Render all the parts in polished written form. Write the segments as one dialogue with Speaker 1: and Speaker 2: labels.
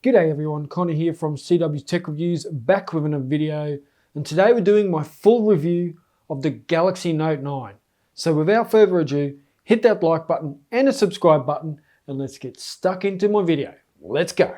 Speaker 1: G'day everyone, Connor here from CW Tech Reviews, back with another video, and today we're doing my full review of the Galaxy Note 9. So without further ado, hit that like button and the subscribe button, and let's get stuck into my video. Let's go.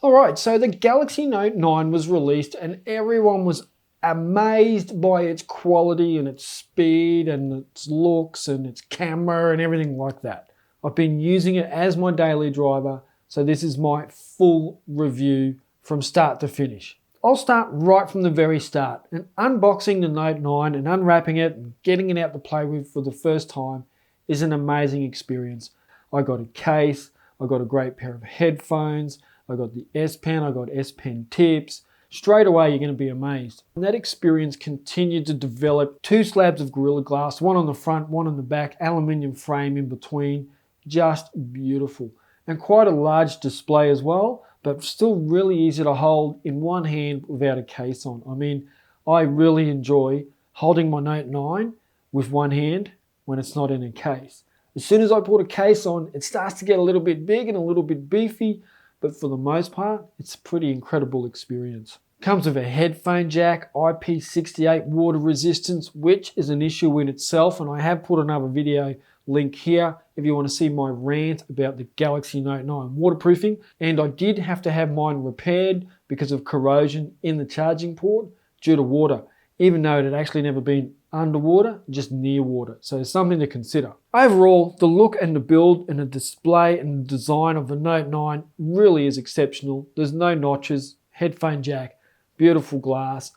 Speaker 1: Alright, so the Galaxy Note 9 was released and everyone was amazed by its quality and its speed and its looks and its camera and everything like that. I've been using it as my daily driver, so this is my full review from start to finish. I'll start right from the very start, and unboxing the Note 9 and unwrapping it and getting it out to play with for the first time is an amazing experience. I got a case, I got a great pair of headphones, I got the S Pen, I got S Pen tips. Straight away, you're going to be amazed. And that experience continued to develop. 2 slabs of Gorilla Glass, one on the front, one on the back, aluminium frame in between. Just beautiful. And quite a large display as well, but still really easy to hold in one hand without a case on. I mean, I really enjoy holding my Note 9 with one hand when it's not in a case. As soon as I put a case on, it starts to get a little bit big and a little bit beefy, but for the most part, it's a pretty incredible experience. Comes with a headphone jack, IP68 water resistance, which is an issue in itself, and I have put another video link here if you want to see my rant about the Galaxy Note 9 waterproofing. And I did have to have mine repaired because of corrosion in the charging port due to water, even though it had actually never been underwater, just near water. So it's something to consider. Overall, the look and the build and the display and the design of the Note 9 really is exceptional. There's no notches, headphone jack, beautiful glass,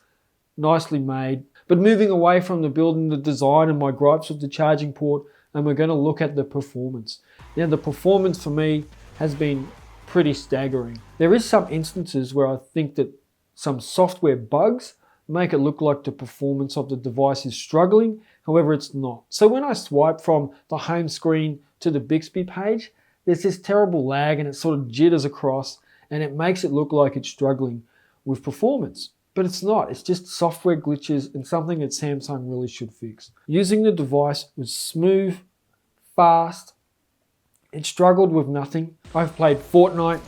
Speaker 1: nicely made. But moving away from the build and the design and my gripes with the charging port, and we're going to look at the performance. Now, the performance for me has been pretty staggering. There is some instances where I think that some software bugs make it look like the performance of the device is struggling. However, it's not. So when I swipe from the home screen to the Bixby page, there's this terrible lag and it sort of jitters across and it makes it look like it's struggling with performance. But it's not, it's just software glitches and something that Samsung really should fix. Using the device was smooth, fast, it struggled with nothing. I've played Fortnite,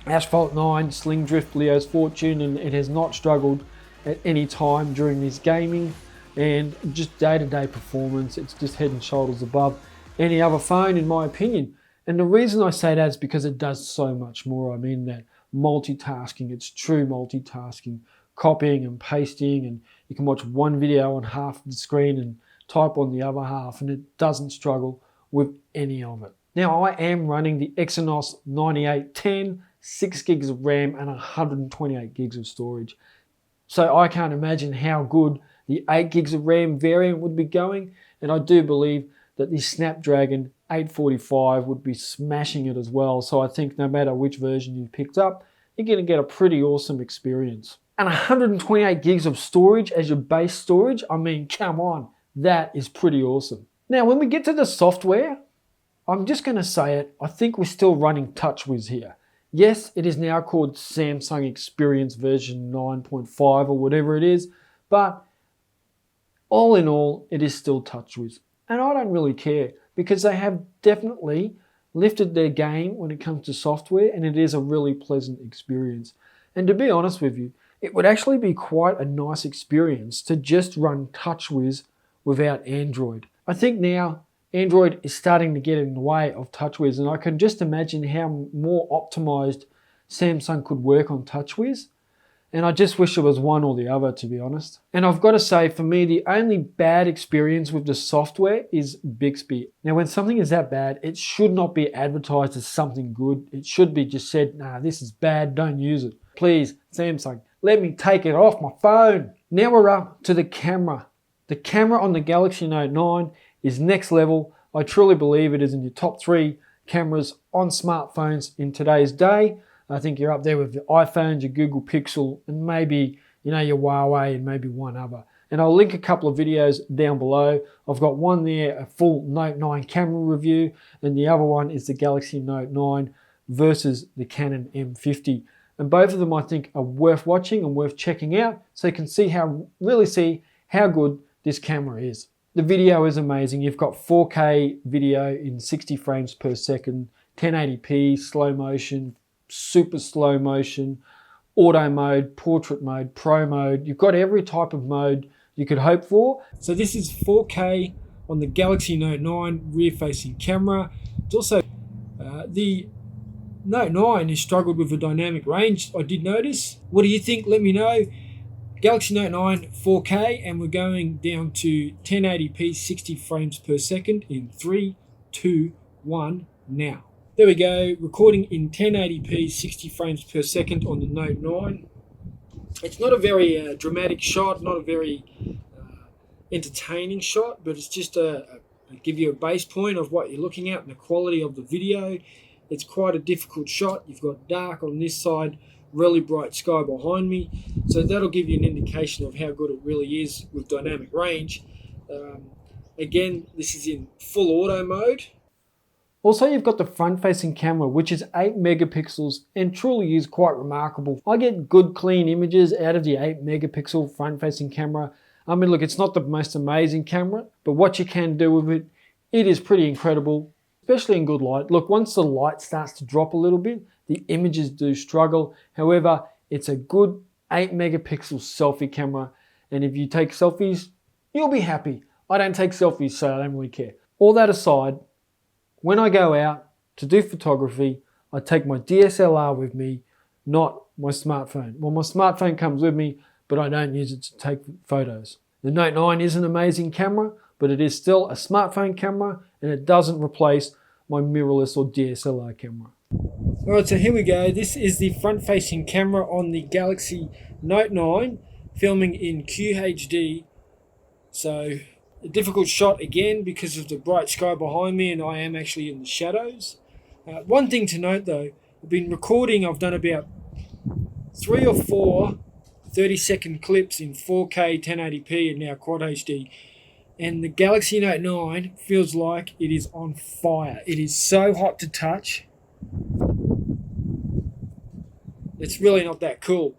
Speaker 1: Asphalt 9, Sling Drift, Leo's Fortune, and it has not struggled at any time during this gaming, and just day-to-day performance, it's just head and shoulders above any other phone in my opinion. And the reason I say that is because it does so much more. I mean that multitasking, it's true multitasking, copying and pasting, and you can watch one video on half of the screen and type on the other half, and it doesn't struggle with any of it. Now, I am running the Exynos 9810, 6 gigs of RAM and 128 gigs of storage. So I can't imagine how good the 8 gigs of RAM variant would be going, and I do believe that the Snapdragon 845 would be smashing it as well. So I think no matter which version you picked up, you're going to get a pretty awesome experience. And 128 gigs of storage as your base storage, I mean, come on, that is pretty awesome. Now, when we get to the software, I'm just going to say it, I think we're still running TouchWiz here. Yes, it is now called Samsung Experience version 9.5 or whatever it is, but all in all, it is still TouchWiz. And I don't really care because they have definitely lifted their game when it comes to software, and it is a really pleasant experience. And to be honest with you, it would actually be quite a nice experience to just run TouchWiz without Android. I think now Android is starting to get in the way of TouchWiz, and I can just imagine how more optimized Samsung could work on TouchWiz. And I just wish it was one or the other, to be honest. And I've got to say, for me, the only bad experience with the software is Bixby. Now, when something is that bad, it should not be advertised as something good. It should be just said, nah, this is bad, don't use it. Please, Samsung, let me take it off my phone. Now we're up to the camera. The camera on the Galaxy Note 9 is next level. I truly believe it is in your top 3 cameras on smartphones in today's day. I think you're up there with your iPhones, your Google Pixel, and maybe, your Huawei and maybe one other. And I'll link a couple of videos down below. I've got one there, a full Note 9 camera review, and the other one is the Galaxy Note 9 versus the Canon M50. And both of them, I think, are worth watching and worth checking out, so you can really see how good this camera is. The video is amazing. You've got 4K video in 60 frames per second, 1080p, slow motion, super slow motion, auto mode, portrait mode, pro mode. You've got every type of mode you could hope for. So this is 4K on the Galaxy Note 9 rear-facing camera. It's also the Note 9 has struggled with a dynamic range, I did notice. What do you think? Let me know. Galaxy Note 9 4K, and we're going down to 1080p 60 frames per second in 3, 2, 1, now. There we go, recording in 1080p 60 frames per second on the Note 9. It's not a very dramatic shot, not a very entertaining shot, but it's just give you a base point of what you're looking at and the quality of the video. It's quite a difficult shot. You've got dark on this side, really bright sky behind me, so that'll give you an indication of how good it really is with dynamic range. Again, this is in full auto mode. Also, you've got the front-facing camera, which is 8 megapixels and truly is quite remarkable. I get good clean images out of the 8 megapixel front-facing camera. I mean, look, it's not the most amazing camera, but what you can do with it, it is pretty incredible, especially in good light. Look, once the light starts to drop a little bit, the images do struggle. However, it's a good 8 megapixel selfie camera, and if you take selfies, you'll be happy. I don't take selfies, so I don't really care. All that aside, when I go out to do photography, I take my DSLR with me, not my smartphone. Well, my smartphone comes with me, but I don't use it to take photos. The Note 9 is an amazing camera, but it is still a smartphone camera, and it doesn't replace my mirrorless or DSLR camera. Alright, so here we go. This is the front-facing camera on the Galaxy Note 9, filming in QHD. So, a difficult shot again because of the bright sky behind me, and I am actually in the shadows. One thing to note though, I've been recording, I've done about 3 or 4 30-second clips in 4K 1080p and now Quad HD. And the Galaxy Note 9 feels like it is on fire. It is so hot to touch. It's really not that cool.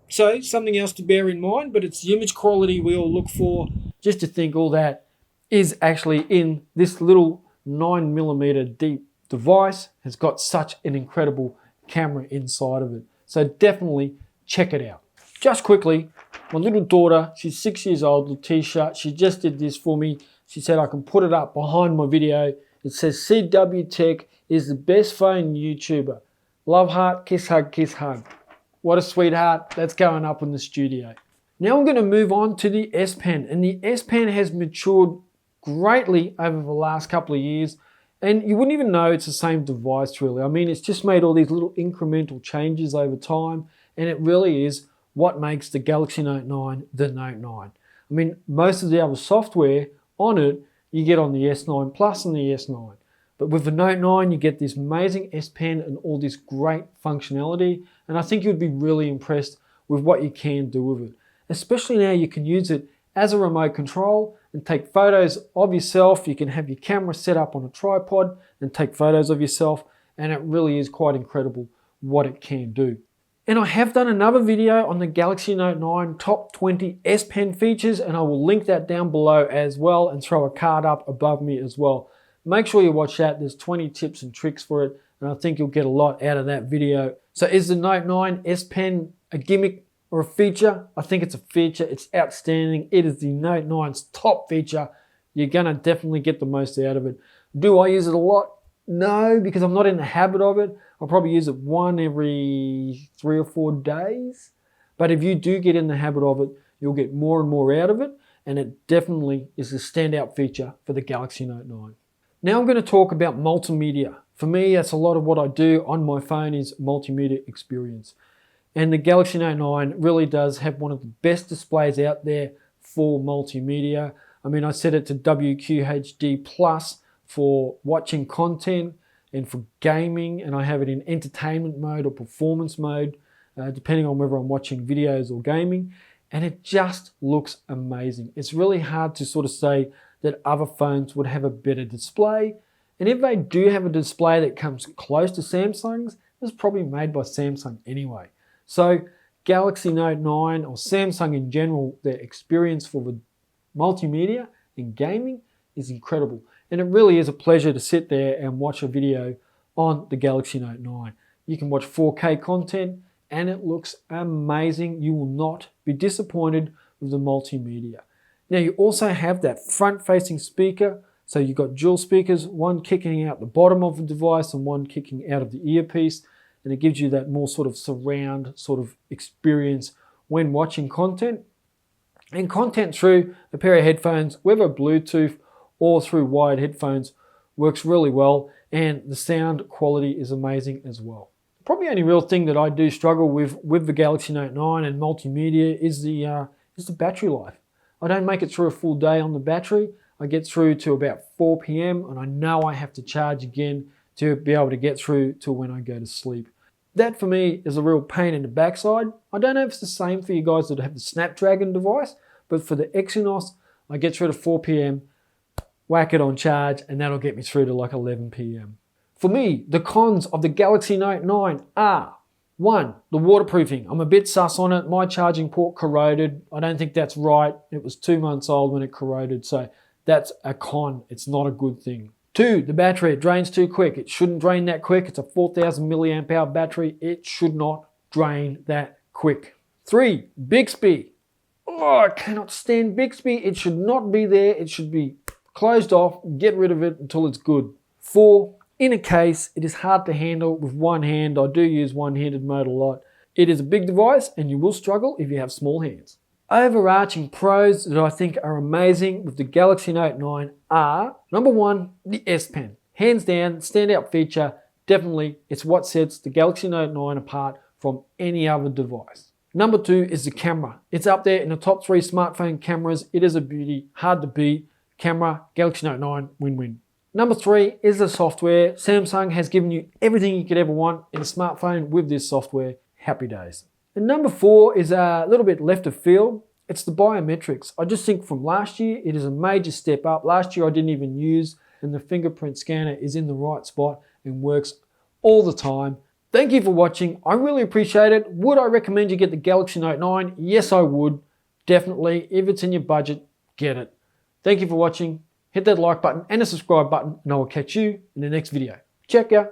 Speaker 1: So something else to bear in mind, but it's the image quality we all look for. Just to think all that is actually in this little 9mm deep device has got such an incredible camera inside of it. So definitely check it out. Just quickly, my little daughter, she's 6 years old, Letitia, she just did this for me. She said I can put it up behind my video. It says CW Tech is the best phone YouTuber. Love heart, kiss hug, kiss hug. What a sweetheart. That's going up in the studio. Now I'm going to move on to the S Pen, and the S Pen has matured greatly over the last couple of years, and you wouldn't even know it's the same device really. I mean, it's just made all these little incremental changes over time, and it really is what makes the Galaxy Note 9 the Note 9. I mean, most of the other software on it you get on the S9 Plus and the S9. But with the Note 9, you get this amazing S Pen and all this great functionality, and I think you'd be really impressed with what you can do with it. Especially now you can use it as a remote control and take photos of yourself. You can have your camera set up on a tripod and take photos of yourself, and it really is quite incredible what it can do. And I have done another video on the Galaxy Note 9 top 20 S Pen features, and I will link that down below as well and throw a card up above me as well. Make sure you watch that. There's 20 tips and tricks for it, and I think you'll get a lot out of that video. So is the Note 9 S Pen a gimmick or a feature? I think it's a feature. It's outstanding. It is the Note 9's top feature. You're going to definitely get the most out of it. Do I use it a lot? No, because I'm not in the habit of it. I'll probably use it one every 3 or 4 days. But if you do get in the habit of it, you'll get more and more out of it, and it definitely is a standout feature for the Galaxy Note 9. Now I'm going to talk about multimedia. For me, that's a lot of what I do on my phone is multimedia experience. And the Galaxy Note 9 really does have one of the best displays out there for multimedia. I mean, I set it to WQHD Plus for watching content and for gaming, and I have it in entertainment mode or performance mode, depending on whether I'm watching videos or gaming, and it just looks amazing. It's really hard to sort of say that other phones would have a better display, and if they do have a display that comes close to Samsung's, it's probably made by Samsung anyway. So Galaxy Note 9 or Samsung in general, their experience for the multimedia and gaming is incredible. And it really is a pleasure to sit there and watch a video on the Galaxy Note 9. You can watch 4K content and it looks amazing. You will not be disappointed with the multimedia. Now you also have that front-facing speaker, so you've got dual speakers, one kicking out the bottom of the device and one kicking out of the earpiece, and it gives you that more sort of surround sort of experience when watching content. And content through a pair of headphones, whether Bluetooth or through wired headphones, works really well, and the sound quality is amazing as well. Probably only real thing that I do struggle with the Galaxy Note 9 and multimedia is the battery life. I don't make it through a full day on the battery. I get through to about 4 p.m. and I know I have to charge again to be able to get through to when I go to sleep. That for me is a real pain in the backside. I don't know if it's the same for you guys that have the Snapdragon device, but for the Exynos, I get through to 4 p.m., whack it on charge, and that'll get me through to like 11 p.m. For me, the cons of the Galaxy Note 9 are: 1, the waterproofing. I'm a bit sus on it. My charging port corroded. I don't think that's right. It was 2 months old when it corroded, so that's a con. It's not a good thing. 2, the battery. It drains too quick. It shouldn't drain that quick. It's a 4,000 milliamp hour battery. It should not drain that quick. 3, Bixby. Oh, I cannot stand Bixby. It should not be there. It should be closed off. Get rid of it until it's good. 4, in a case, it is hard to handle with one hand. I do use one-handed mode a lot. It is a big device and you will struggle if you have small hands. Overarching pros that I think are amazing with the Galaxy Note 9 are: number 1, the S Pen. Hands down, standout feature. Definitely, it's what sets the Galaxy Note 9 apart from any other device. Number 2 is the camera. It's up there in the top 3 smartphone cameras. It is a beauty, hard to beat. Camera, Galaxy Note 9, win-win. Number 3 is the software. Samsung has given you everything you could ever want in a smartphone with this software. Happy days. And number 4 is a little bit left of field. It's the biometrics. I just think from last year, it is a major step up. Last year I didn't even use, and the fingerprint scanner is in the right spot and works all the time. Thank you for watching. I really appreciate it. Would I recommend you get the Galaxy Note 9? Yes, I would. Definitely. If it's in your budget, get it. Thank you for watching. Hit that like button and the subscribe button, and I will catch you in the next video. Check ya.